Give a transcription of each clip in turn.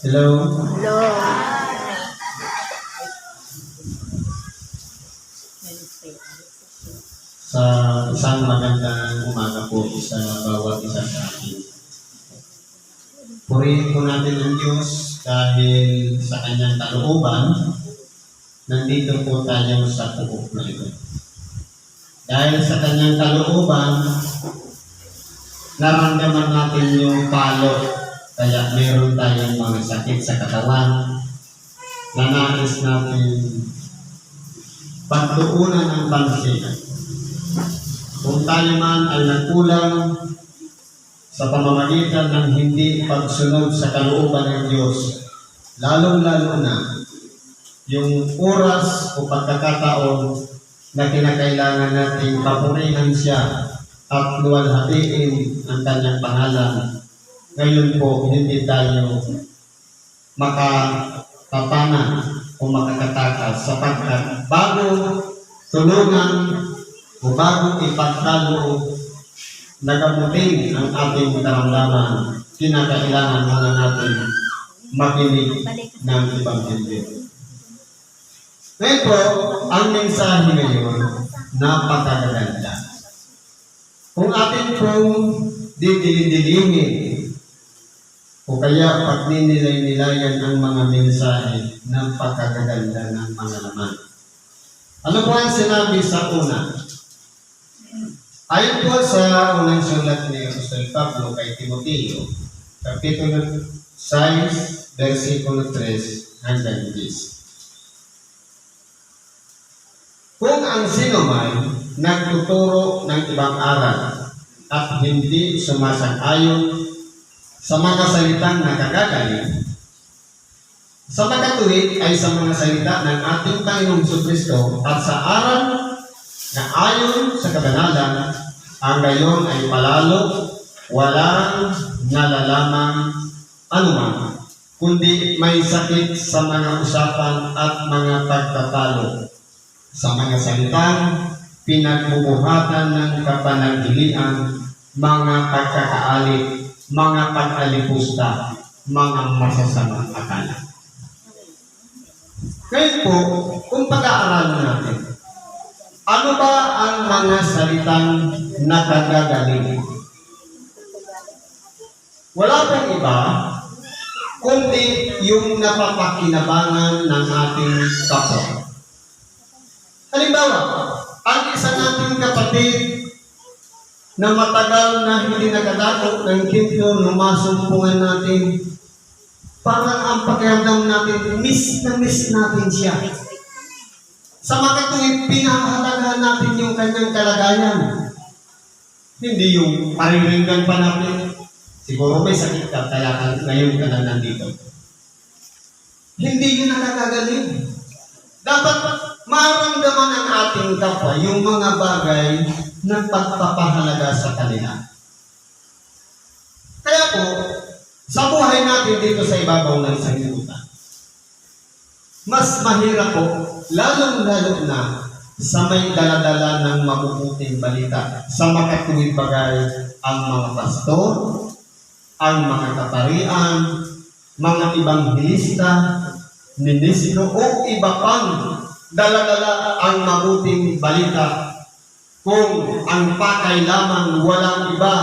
Hello. Hello. Sa isang magandang umaga po sa bawat isa sa atin. Purihin po natin ang Diyos dahil sa kanyang kalooban, nandito po tayo sa pupok na ito. Dahil sa kanyang kalooban, naramdaman natin yung palo, kaya meron tayong mga sakit sa katawan na nais natin pagtuunan ng pansin. Kung tayo man ay nagkulang sa pamamagitan ng hindi pagsunod sa kalooban ng Diyos, lalong-lalo na yung oras o pagkakataon na kinakailangan nating papurihan siya at luwalhatiin ang kanyang pangalan, ngayon po hindi tayo makatatanan o makakatakas sapagkat bago tulungan o bago ipagkaloob na gamutin ang ating karamdaman, kinakailangan muna natin makinig ng Ebanghelyo. Ngayon po, ang mensahe ngayon, napakaganda. Kung atin pong didilin-dilingin o kaya pagninilay-nilayan ang mga mensahe, napakaganda ng mga laman. Ano po ang sinabi sa una? Ayon po sa unang sulat ni Apostol Pablo kay Timoteo, Kapitulo 6, versikulo 3 hanggang 10. Kung ang sino man nagtuturo ng ibang aral at hindi sumasang-ayon sa mga salitang nakakagaling, sa makatuwid ay sa mga salita ng ating Panginoong Jesucristo at sa aral na ayon sa kabanalan, ang gayon ay palalo, walang nalalamang anuman, kundi may sakit sa mga usapan at mga pagtatalo, sa mga salitang pinagbubuhatan ng kapanagilian, mga pagkakaalit, mga pag-alipusta, mga masasamang akala. Ngayon po, kung pag-aaralan natin, ano ba ang mga salitang nakagagaling? Wala pong iba, kundi yung napapakinabangan ng ating kapwa. Halimbawa, ang isa nating kapatid na matagal na hindi nakadako ng templo, lumasumpungan natin, parang ang pakiramdam natin, miss natin siya. Sa makatuwid, pinahalagaan natin yung kanyang kalagayan. Hindi yung pariringgan pa natin. Siguro may sakit ka, kaya ngayon ka na nandito. Hindi yun nakakagaling. Dapat maramdaman ang ating kapwa yung mga bagay na pagpapahalaga sa kanila. Kaya po, sa buhay natin dito sa ibabaw ng sanglibutan, mas mahirap po, lalong-lalo na sa may daladala ng mabubuting balita. Sa makatuwid bagay, ang mga pastor, ang mga kaparian, mga ibanghilista, ministro, o iba pang daladala ang mabuting balita. Kung ang pakay lamang walang iba,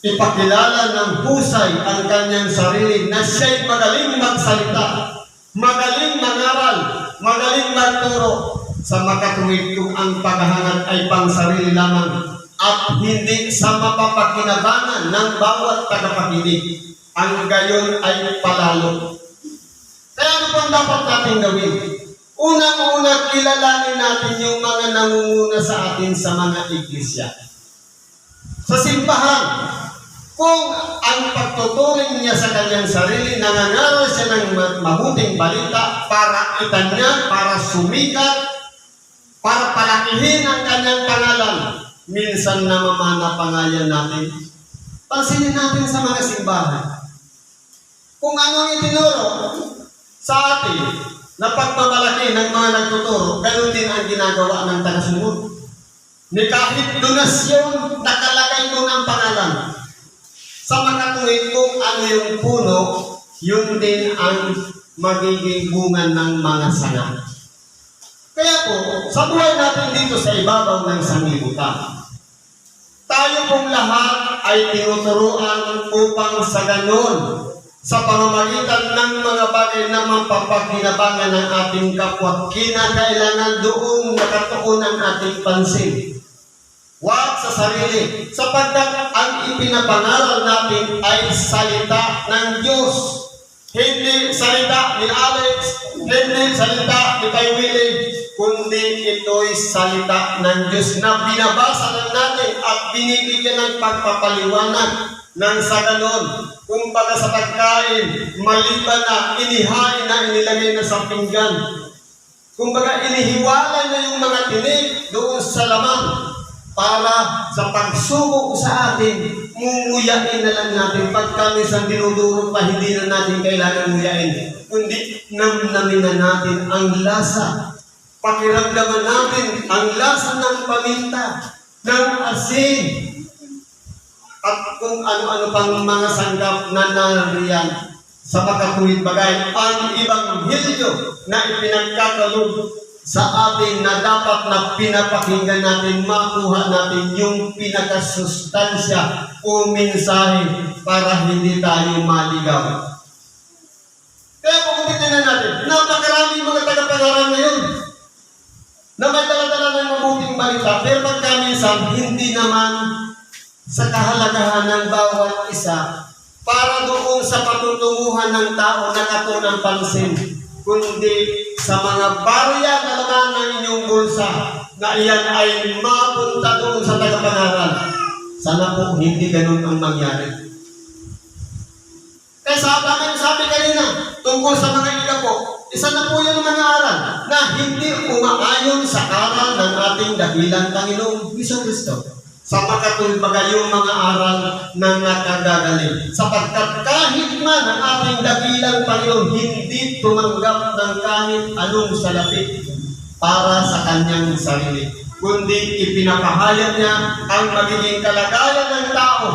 ipakilala ng husay ang kanyang sarili na siya'y magaling magsalita, magaling mangaral, magaling magturo, sa makatuwid kung ang paghahangad ay pang sarili lamang at hindi sa mapapakinabangan ng bawat tagapakinig, ang gayon ay palalo. Kaya ano pang dapat natin gawin? Unang-una, kilalanin natin yung mga nangunguna sa atin sa mga iglesia. Sa simbahan, kung ang pagtuturing niya sa kanyang sarili, nangangaral siya ng mabuting balita para itanya, para sumikat, para palakihin ang kanyang pangalan, minsan namamana pangalan natin. Pansinin natin sa mga simbahan. Kung ano itinuro sa atin na pagmamalaki ng mga nagtuturo, ganun din ang ginagawa ng tagasunod. Ni kahit donasyon, nakalagay doon ang pangalan. Sa makatuwid kung ano yung puno, yun din ang magiging bunga ng mga sanga. Kaya po, sa buhay natin dito sa ibabaw ng sanglibutan, tayo pong lahat ay tinuturuan upang sa ganon, sa pamamagitan ng mga bagay na mapapakinabangan ng ating kapwa, kinakailangan doon nakatuon ang ating pansin. Huwag sa sarili, sapagkat ang ipinapangaral natin ay salita ng Diyos. Hindi salita ni Alex, hindi salita ni Tay Willie, kundi ito'y salita ng Diyos na binabasa lang natin at binibigyan ng pagpapaliwanag nang sa ganon. Kumbaga sa pagkain, maliban na inihain na inilagay na sa pinggan. Kumbaga inihiwalay na yung mga tinik doon sa laman para sa pagsubok sa atin, mumuyain na lang natin. Pagka minsan dinudurog pa, hindi na natin kailangan muyain, kundi namnamin na natin ang lasa. Pakiramdaman natin ang lasa ng paminta, ng asin, at kung ano-ano pang mga sanggap na nariyan sa makatuwid bagay. Ang Ebanghelyo na ipinagkakaloob sa atin na dapat na pinapakinggan natin, makuha natin yung pinakasustansya o mensahe para hindi tayo maligaw. Kaya kung titignan natin, napakaraming mga tagapagaran ngayon na may dala-dala ng mabuting balita, pero pagka minsan hindi naman sa kahalagahan ng bawat isa para doon sa patutunguhan ng tao na katunang pansin, kundi sa mga barya na laman ng inyong bulsa na iyan ay mapunta doon sa tagapangaral. Sana po hindi ganun ang mangyari. Kaya sabi kanina tungkol sa mga ila po, isa na po yung mga aral na hindi umaayon sa aral ng ating dakilang Panginoong Jesucristo. Sa makatuwid bagay yung mga aral na nakagagaling. Sapagkat kahit man ang ating dakilang Panginoon hindi tumanggap ng kahit anong salapi para sa kanyang sarili, kundi ipinapahayag niya ang magiging kalagayan ng tao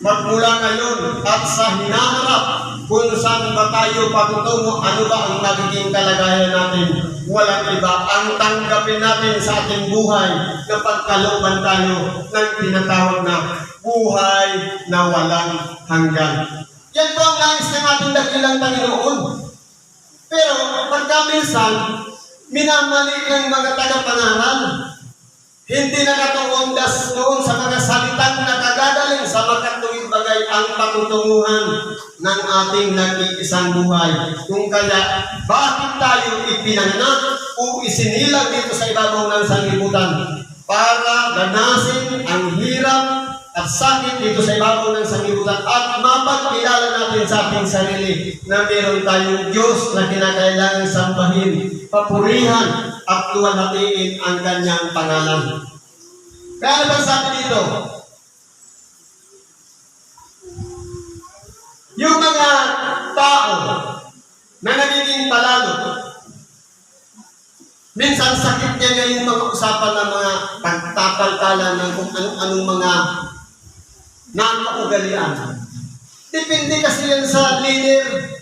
magmula ngayon at sa hinaharap kung saan ba tayo patutungo, ano ba ang magiging kalagayan natin. Walang iba ang tanggapin natin sa ating buhay na pagkalooban tayo ng tinatawag na buhay na walang hanggan. Yan po ang nais ng ating dakilang Panginoon. Pero pagka minsan, minamali ng mga tagapangaral, hindi nakatuundas doon sa mga salitang nakagagaling sa makatuwid bagay ang patutunguhan ng ating nag-iisang buhay. Kung kaya, bakit tayo ipinanganak o isinilang dito sa ibabaw ng sanglibutan? Para ganasin ang hirap at sakit dito sa ibabaw ng sanglibutan at mapagkilala natin sa ating sarili na meron tayong Diyos na kinakailangan sambahin, papurihan at luwalhatiin ang kanyang pangalan. Kaya ba sabi dito? Yung mga tao na nagiging palalo, minsan sakit niya nga yung mga usapan ng mga pagtapaltalan ng kung anong mga nakaugalian. Depende kasi yan sa leader.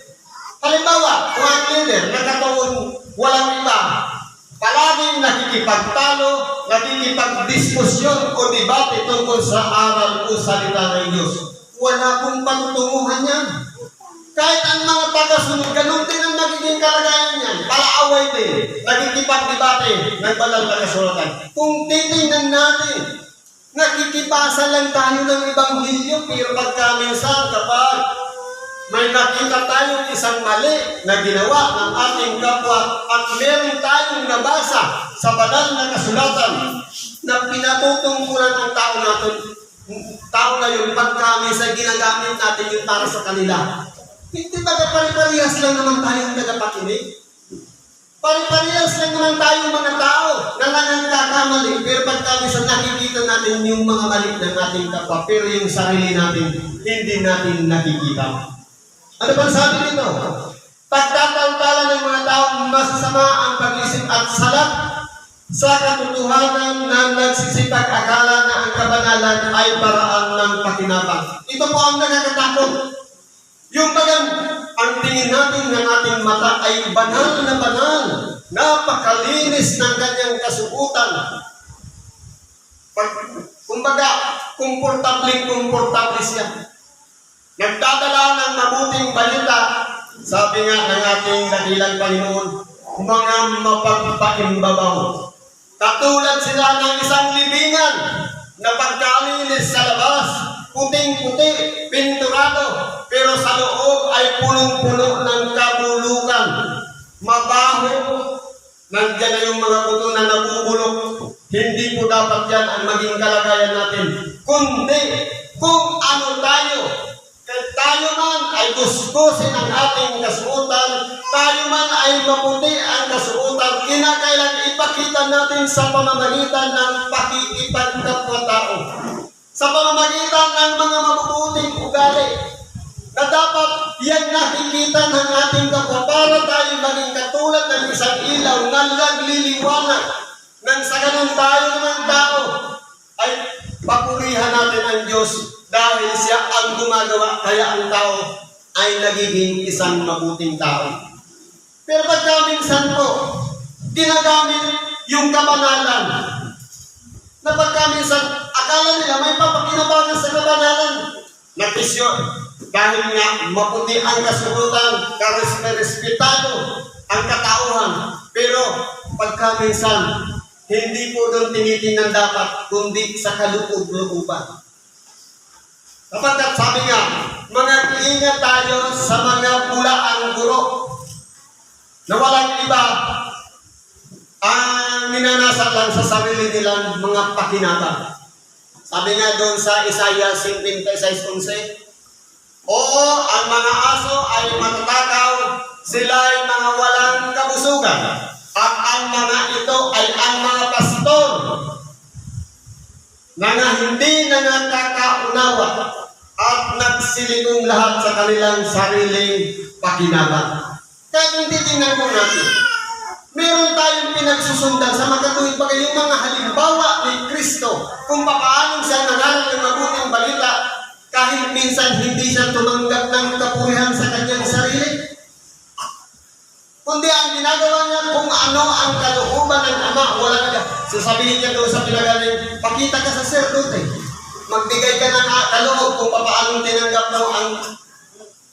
Halimbawa, kung ang leader nakataon walang iba, palaging nakikipagtalo, nakikipagdiskusyon o debate tungkol sa aral o salita ng Diyos. Wala pong patutunguhan yan. Kahit ang mga tagasunod, ganun din ang nagiging kalagayan niyan. Palaaway din, nakikipagdebate ng banal na kasulatan. Kung titingnan natin, nakikipasa lang tayo ng Ebanghelyo, pero pagkaminsan kapag may nakita tayong isang mali na ginawa ng ating kapwa at meron tayong nabasa sa banal na kasulatan na pinatutungkulan ng tao na yun pagkaminsan ginagamit natin yung para sa kanila. Hindi ba pare-parehas lang naman tayong tagapakinig? Pare-parehas lang naman tayong mga tao na nagkakamali, pero pagkaminsan nakikita natin yung mga mali ng ating kapwa, pero yung sarili natin, hindi natin nakikita. Ano bang sabi nito? Pagtataltalan ng mga tao, masasama ang pag-isip at salat sa katotohanan na nagsisipag-akala na ang kabanalan ay paraan ng pakinabang. Ito po ang nakakatakot. Yung bagang ang tingin natin ng ating mata ay banal na banal. Napakalinis ng kanyang kasuotan. Kumbaga, komportable siya. Nagdadala ng mabuting balita. Sabi nga ng ating dakilang Panginoon, mga mapagpaimbabaw. Katulad sila ng isang libingan na pagkalinis sa labas, puting-puti, pinturado, pero sa loob ay punong-puno ng kabulukan. Mabaho, nandiyan na yung mga buto na nabubulok. Hindi po dapat yan ang maging kalagayan natin. Kundi, kung ano tayo, tayo man ay gusgusin ang ating kasuotan, tayo man ay maputi ang kasuotan, kinakailangan ipakita natin sa pamamagitan ng pakikipagkapwa-tao. Sa pamamagitan ng mga mabubuting ugali, na dapat yan nakikita ng ating kapwa para tayo maging katulad ng isang ilaw na nagliliwanag. Nang sa ganun tayo naman tao ay papurihan natin ang Diyos dahil siya ang gumagawa, kaya ang tao ay nagiging isang mabuting tao. Pero pagka minsan po, ginagamit yung kabanalan, na pagka minsan akala nila may papakinabangan sa kabanalan, natisyon. Dahil nga maputi ang kasuotan, respetado ang katauhan. Pero pagka minsan, hindi po doon tinitingnan dapat, kundi sa kaloob-looban. Kapag sabi nga, mga ingat tayo sa mga bulaang guro na walang iba ang minanasa lang sa sarili nilang mga pakinabang. Sabi nga doon sa Isaiah 56:11, oo, ang mga aso ay matatakaw, sila ay mga walang kabusugan, at ang mga ito ay ang mga pastor na hindi nakakaunawa at nagsilikong lahat sa kanilang sariling pakinabang. Kaya kung titingnan po natin, meron tayong pinagsusundan sa makatuwid bagay yung mga halimbawa ni Kristo kung paano siya nangaral ng mabuting balita kahit minsan hindi siya tumanggap ng kapurihan sa kanyang sarili. Kundi ang ginagawa niya kung ano ang kalooban ng Ama, wala na. Sasabihin niya doon sa pinagaling, pakita ka sa sacerdote. Magbigay ka ng kaloob kung paano tinanggap mo ang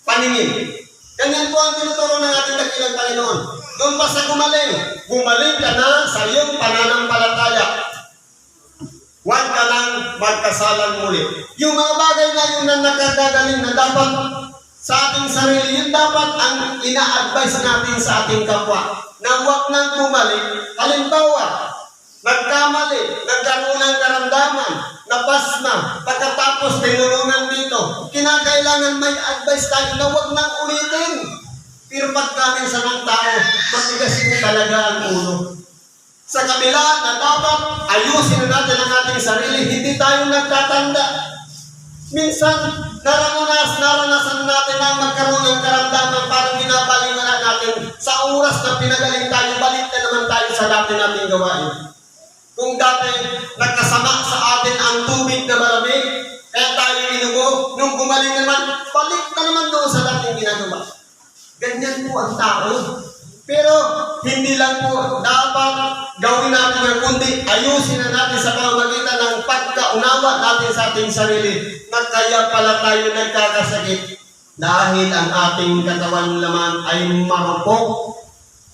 paningin. Ganyan po ang tinuturo ng ating dakilang Panginoon. Doon pa sa gumaling ka na sa iyong pananampalataya. Huwag ka lang magkasalang muli. Yung mga bagay na yun na nakagagaling na dapat sa ating sarili, yun dapat ang ina-advise natin sa ating kapwa. Na huwag nang bumalik. Halimbawa, nagkamali, nagkaroon ng karamdaman, napasma, pagkatapos tinulungan dito, kinakailangan may advice tayo na huwag nang ulitin. Pero pagkamin sa ng tao, matigas mo talaga ang ulo. Sa kabila na dapat ayusin natin ang ating sarili, hindi tayo nagtatanda. Minsan, naranasan natin ang magkaroon ng karamdaman, parang binabalingala natin. Sa oras na pinagaling tayo, balik na naman tayo sa dati nating gawain. Kung dati nagkasama sa atin ang tubig na malamig, kaya tayo inubo, nung gumaling naman, balik na naman doon sa dating ginagawa. Ganyan po ang tao. Pero hindi lang po dapat gawin natin ang kundi ayusin na natin sa pamamagitan ng pagkaunawa natin sa ating sarili na kaya pala tayo nagkakasakit dahil ang ating katawan laman ay marupok,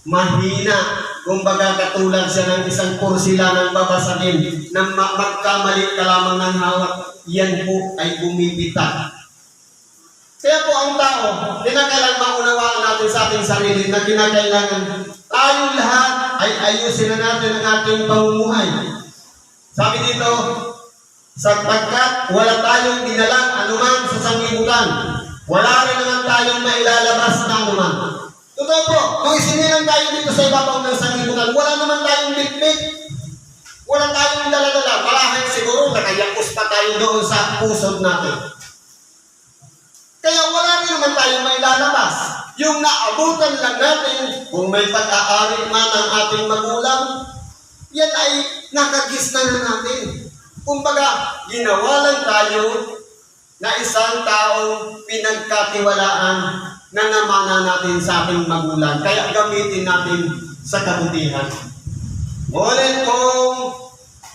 mahina. Kumbaga katulad siya ng isang porsilanang babasagin na magkamali ka lamang ng hawak, yan po ay bumibita. Kaya po ang tao, kinakailangan maunawaan natin sa ating sarili na kinakailangan tayong lahat ay ayusin na natin ang ating pamumuhay. Sabi dito, sapagkat wala tayong dinalang anuman sa sanglibutan, wala rin naman tayong mailalabas na anuman. Totoo po, kung isinilang tayo dito sa ibabaw ng sanglibutan, wala naman tayong bitbit, wala tayong daladala. Marahil siguro nakayakos pa tayo doon sa pusod natin. Kaya wala rin naman tayong may lalabas. Yung naabutan lang natin, kung may pag-aari man ang ating magulang, yan ay nakagisna na natin. Kumbaga, ginawa lang tayo na isang taong pinagkatiwalaan na namana natin sa ating magulang. Kaya gamitin natin sa kabutihan. Ngunit kung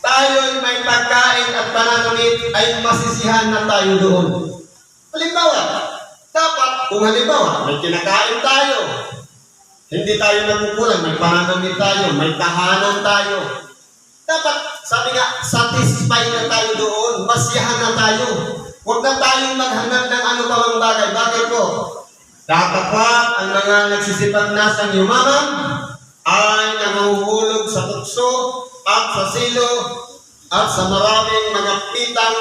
tayo'y may pagkain at pananamit, ay masisihan na tayo doon. Halimbawa, dapat kung halimbawa may kinakain tayo, hindi tayo nagkukulang, may pananamit tayo, may tahanan tayo. Dapat, sabi nga, satisfied na tayo doon, masiyahan na tayo. Huwag na tayong maghanap ng ano pa mang bagay. Bakit po? Dapat ang mga nagsisipag-nasang yumaman ay nanguhulog sa tukso at sa silo at sa maraming mga pitang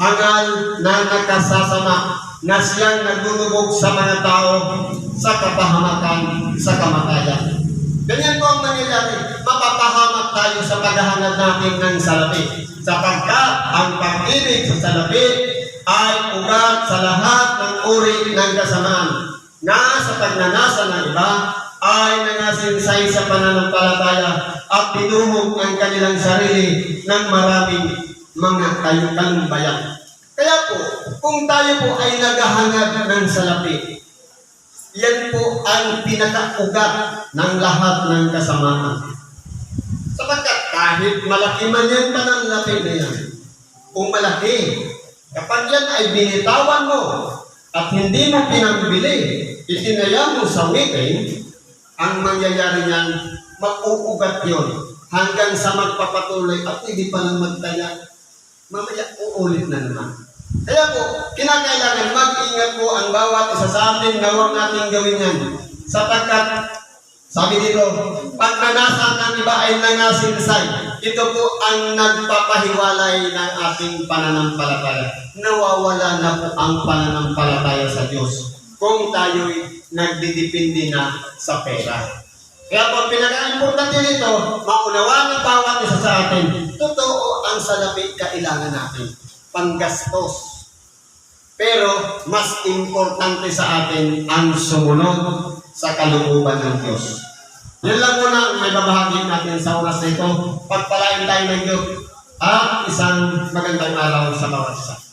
hangal na nakasasama na siyang naglulubog sa mga tao sa kapahamakan, sa kamatayan. Ganyan po ang nangyayari. Mapapahamak tayo sa paghahanap natin ng salapi. Sapagkat ang pag-ibig sa salapi ay ugat sa lahat ng uri ng kasamaan na sa pagnanasa ng iba ay nangasinsay sa pananampalataya at pinuhog ang kanilang sarili ng maraming mga kalumbayan. Kaya po, kung tayo po ay naghahangad ng salapi, yan po ang pinaka-ugat ng lahat ng kasamaan. Sapagkat kahit malaki man yan pananalapi na yan, kung malaki, kapag yan ay binitawan mo at hindi mo pinambili, itinaya mo sa weekend, ang mangyayari niyan, mag-uugat yun hanggang sa magpapatuloy at hindi pa lang magtaya. Mamaya, uulit na naman. Kaya po, kinakailangan mag-ingat po ang bawat isa sa atin na huwag natin gawin yan. Sapagkat, sabi dito, pagnanasa ng iba ay nangasinsay. Ito po ang nagpapahiwalay ng ating pananampalataya. Nawawala na po ang pananampalataya sa Diyos kung tayo'y nagdidepende na sa pera. Kaya po, pinaka-importante nito, maunawaan ng bawat isa sa atin. Totoo ang salapi kailangan natin. Panggastos. Pero mas importante sa atin ang sumunod sa kalooban ng Diyos. Yun lang muna may babahagi natin sa oras na ito. Pagpalain tayo ng Diyos at isang magandang araw sa bawat isa.